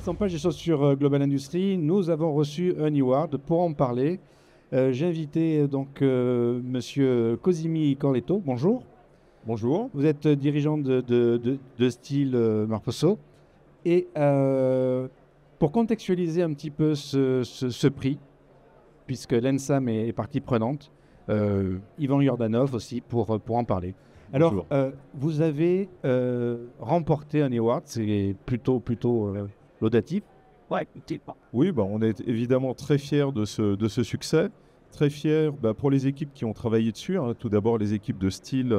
Estampage des chaussures Global Industries, nous avons reçu un award. Pour en parler, j'ai invité Monsieur Cosimi Corletto. Bonjour. Bonjour. Vous êtes dirigeant de style Marposso. Et pour contextualiser un petit peu ce prix, puisque l'ENSAM est partie prenante, Ivan Yordanov aussi pour en parler. Alors, vous avez remporté un award, c'est plutôt laudatif. Ouais, oui, on est évidemment très fiers de ce succès. Très fiers pour les équipes qui ont travaillé dessus. Tout d'abord, les équipes de style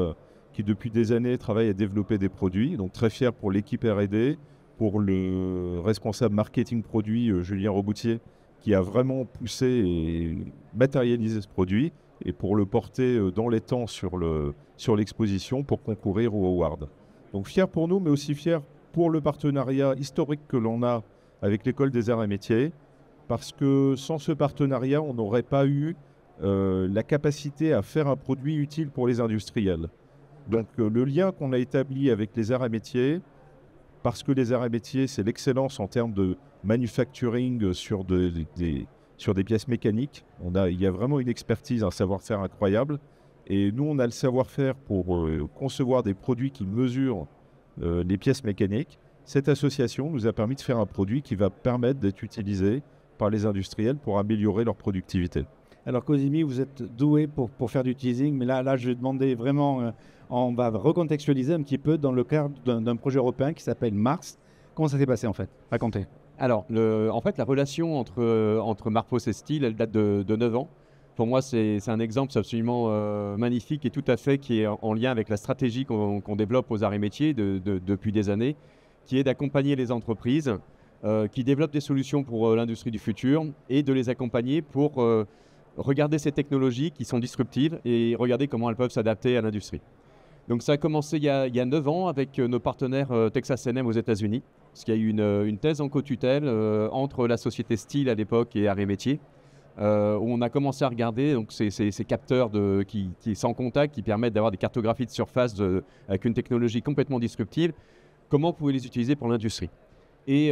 qui, depuis des années, travaillent à développer des produits. Donc, très fiers pour l'équipe R&D, pour le responsable marketing produit, Julien Roboutier, qui a vraiment poussé et matérialisé ce produit, et pour le porter dans les temps sur l'exposition pour concourir au award. Donc, fiers pour nous, mais aussi fiers pour le partenariat historique que l'on a avec l'École des Arts et Métiers, parce que sans ce partenariat, on n'aurait pas eu la capacité à faire un produit utile pour les industriels. Donc le lien qu'on a établi avec les arts et métiers, parce que les arts et métiers, c'est l'excellence en termes de manufacturing sur des pièces mécaniques. Il y a vraiment une expertise, un savoir-faire incroyable. Et nous, on a le savoir-faire pour concevoir des produits qui mesurent les pièces mécaniques. Cette association nous a permis de faire un produit qui va permettre d'être utilisé par les industriels pour améliorer leur productivité. Alors Cosimi, vous êtes doué pour faire du teasing, mais là je vais demander vraiment, on va recontextualiser un petit peu dans le cadre d'un projet européen qui s'appelle Mars. Comment ça s'est passé en fait? Racontez. Alors, en fait, la relation entre Marpos et Steel, elle date de 9 ans. Pour moi, c'est un exemple absolument magnifique et tout à fait qui est en lien avec la stratégie qu'on développe aux arts et métiers depuis des années, qui est d'accompagner les entreprises qui développent des solutions pour l'industrie du futur et de les accompagner pour regarder ces technologies qui sont disruptives et regarder comment elles peuvent s'adapter à l'industrie. Donc ça a commencé il y a 9 ans avec nos partenaires Texas A&M aux États-Unis, parce qu'il y a eu une thèse en co-tutelle entre la société Steel à l'époque et Arts et Métiers, où on a commencé à regarder donc, ces capteurs qui sans contact, qui permettent d'avoir des cartographies de surface avec une technologie complètement disruptive, comment on pouvait les utiliser pour l'industrie. Et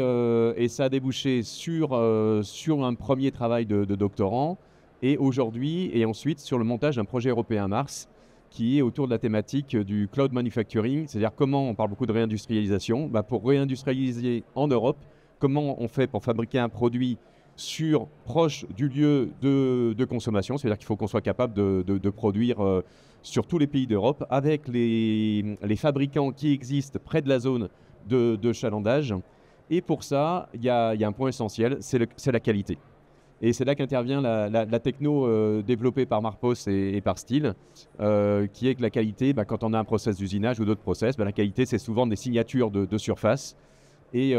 ça a débouché sur un premier travail de doctorant, et aujourd'hui, et ensuite sur le montage d'un projet européen Mars, qui est autour de la thématique du cloud manufacturing, c'est-à-dire comment on parle beaucoup de réindustrialisation. Pour réindustrialiser en Europe, comment on fait pour fabriquer un produit proche du lieu de consommation, c'est-à-dire qu'il faut qu'on soit capable de produire sur tous les pays d'Europe avec les fabricants qui existent près de la zone de chalandage. Et pour ça, il y a un point essentiel, c'est la qualité. Et c'est là qu'intervient la techno développée par Marpos et par Steel, qui est que la qualité, quand on a un process d'usinage ou d'autres process, la qualité, c'est souvent des signatures de surface. Et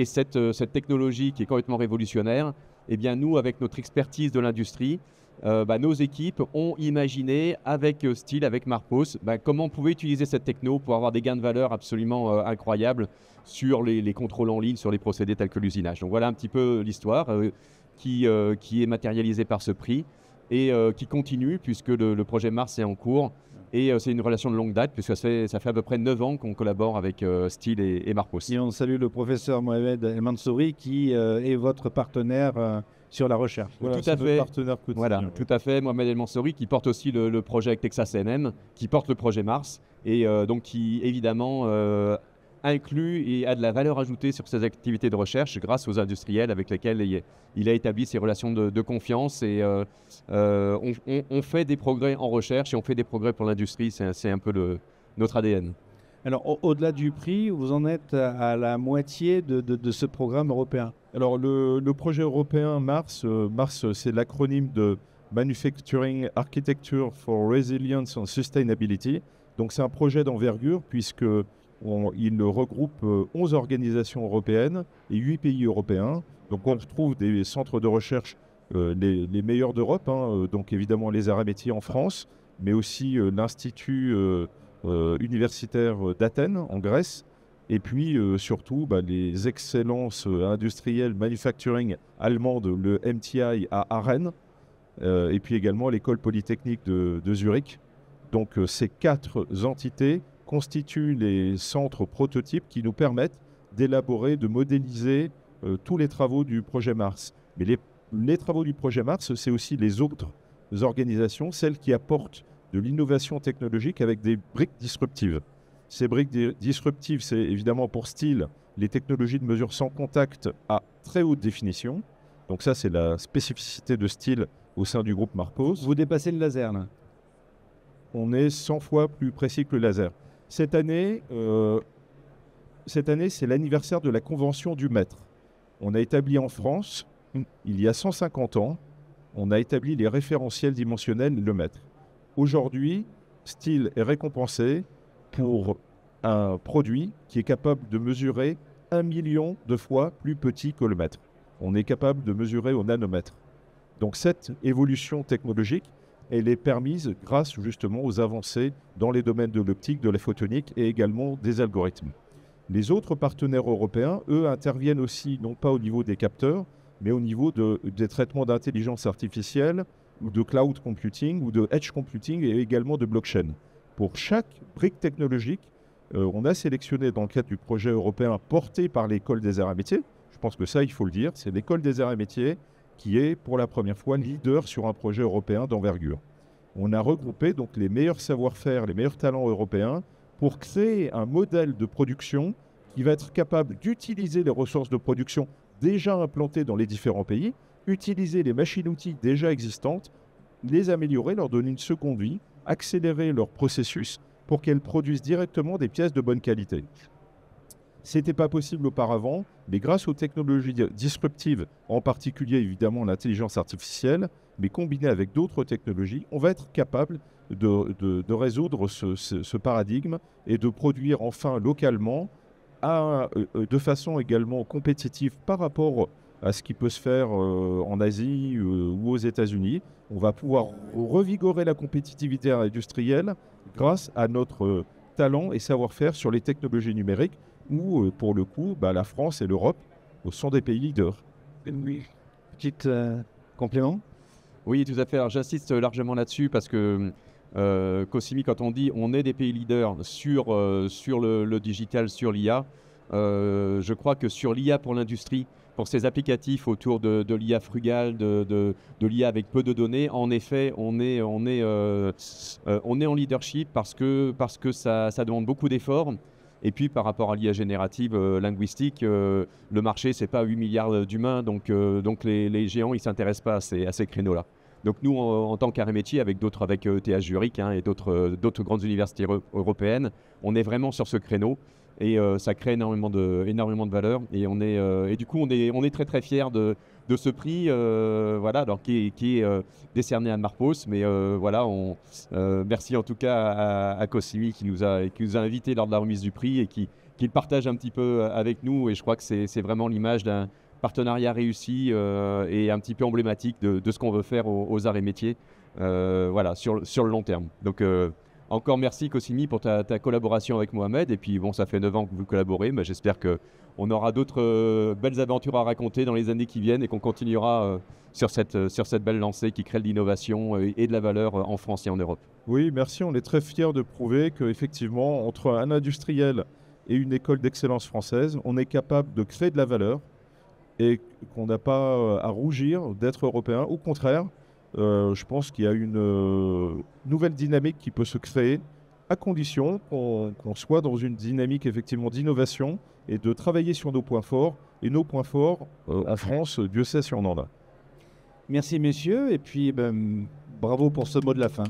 cette technologie qui est complètement révolutionnaire, eh bien, nous, avec notre expertise de l'industrie, nos équipes ont imaginé avec Steel, avec Marpos, comment on pouvait utiliser cette techno pour avoir des gains de valeur absolument incroyables sur les contrôles en ligne, sur les procédés tels que l'usinage. Donc voilà un petit peu l'histoire qui est matérialisée par ce prix et qui continue puisque le projet Mars est en cours. Et c'est une relation de longue date, puisque ça fait à peu près 9 ans qu'on collabore avec Steel et Marpos. Et on salue le professeur Mohamed El Mansouri, qui est votre partenaire sur la recherche. Voilà, tout à fait. Partenaire quotidien. Voilà, tout à fait. Mohamed El Mansouri, qui porte aussi le projet avec Texas A&M, qui porte le projet Mars, et donc qui évidemment inclut et a de la valeur ajoutée sur ses activités de recherche grâce aux industriels avec lesquels il a établi ses relations de confiance. Et on fait des progrès en recherche et on fait des progrès pour l'industrie. C'est un peu notre ADN. Alors, au-delà du prix, vous en êtes à la moitié de ce programme européen. Alors, le projet européen Mars, c'est l'acronyme de Manufacturing Architecture for Resilience and Sustainability. Donc, c'est un projet d'envergure puisque il regroupe 11 organisations européennes et 8 pays européens. Donc on retrouve des centres de recherche les meilleurs d'Europe, donc évidemment les arts et métiers en France, mais aussi l'Institut universitaire d'Athènes en Grèce, et puis surtout les excellences industrielles manufacturing allemandes, le MTI à Rennes, et puis également l'École polytechnique de Zurich. Donc ces 4 entités constituent les centres prototypes qui nous permettent d'élaborer, de modéliser tous les travaux du projet Mars. Mais les travaux du projet Mars, c'est aussi les autres organisations, celles qui apportent de l'innovation technologique avec des briques disruptives. Ces briques disruptives, c'est évidemment pour STIL, les technologies de mesure sans contact à très haute définition. Donc ça, c'est la spécificité de STIL au sein du groupe Marpos. Vous dépassez le laser, là. On est 100 fois plus précis que le laser. Cette année, c'est l'anniversaire de la convention du mètre. On a établi en France, il y a 150 ans, on a établi les référentiels dimensionnels, le mètre. Aujourd'hui, STIL est récompensé pour un produit qui est capable de mesurer 1 million de fois plus petit que le mètre. On est capable de mesurer au nanomètre. Donc cette évolution technologique, elle est permise grâce justement aux avancées dans les domaines de l'optique, de la photonique et également des algorithmes. Les autres partenaires européens, eux, interviennent aussi, non pas au niveau des capteurs, mais au niveau des traitements d'intelligence artificielle, ou de cloud computing, ou de edge computing, et également de blockchain. Pour chaque brique technologique, on a sélectionné dans le cadre du projet européen porté par l'École des Arts et Métiers, je pense que ça, il faut le dire, c'est l'École des Arts et Métiers qui est pour la première fois leader sur un projet européen d'envergure. On a regroupé donc les meilleurs savoir-faire, les meilleurs talents européens pour créer un modèle de production qui va être capable d'utiliser les ressources de production déjà implantées dans les différents pays, utiliser les machines-outils déjà existantes, les améliorer, leur donner une seconde vie, accélérer leur processus pour qu'elles produisent directement des pièces de bonne qualité. Ce n'était pas possible auparavant, mais grâce aux technologies disruptives, en particulier évidemment l'intelligence artificielle, mais combinées avec d'autres technologies, on va être capable de résoudre ce paradigme et de produire enfin localement de façon également compétitive par rapport à ce qui peut se faire en Asie ou aux États-Unis. On va pouvoir revigorer la compétitivité industrielle grâce à notre talent et savoir-faire sur les technologies numériques où, pour le coup, la France et l'Europe sont des pays leaders. Petit complément ? Oui, tout à fait. Alors, j'insiste largement là-dessus parce que Cosimi, quand on dit on est des pays leaders sur le digital, sur l'IA, je crois que sur l'IA pour l'industrie, pour ces applicatifs autour de l'IA frugale, de l'IA avec peu de données, en effet, on est en leadership parce que ça demande beaucoup d'efforts. Et puis par rapport à l'IA générative linguistique, le marché, c'est pas 8 milliards d'humains, donc les géants, ils s'intéressent pas à ces créneaux-là. Donc nous, en tant qu'arrêt métier, avec ETH Zurich et d'autres grandes universités européennes, on est vraiment sur ce créneau. Et ça crée énormément de valeur. Et du coup, on est très très fiers de ce prix, alors qui est décerné à Marpos. Mais merci en tout cas à Cosimi qui nous a invités lors de la remise du prix et qui le partage un petit peu avec nous. Et je crois que c'est vraiment l'image d'un partenariat réussi et un petit peu emblématique de ce qu'on veut faire aux arts et métiers sur le long terme. Donc encore merci Cosimi pour ta collaboration avec Mohamed. Et puis bon, ça fait 9 ans que vous collaborez, mais j'espère qu'on aura d'autres belles aventures à raconter dans les années qui viennent et qu'on continuera sur cette belle lancée qui crée de l'innovation et de la valeur en France et en Europe. Oui, merci. On est très fiers de prouver qu'effectivement, entre un industriel et une école d'excellence française, on est capable de créer de la valeur et qu'on n'a pas à rougir d'être européen. Au contraire, je pense qu'il y a une nouvelle dynamique qui peut se créer à condition qu'on soit dans une dynamique effectivement d'innovation et de travailler sur nos points forts. Et nos points forts, en France, Dieu sait si on en a. Merci messieurs, et puis bravo pour ce mot de la fin.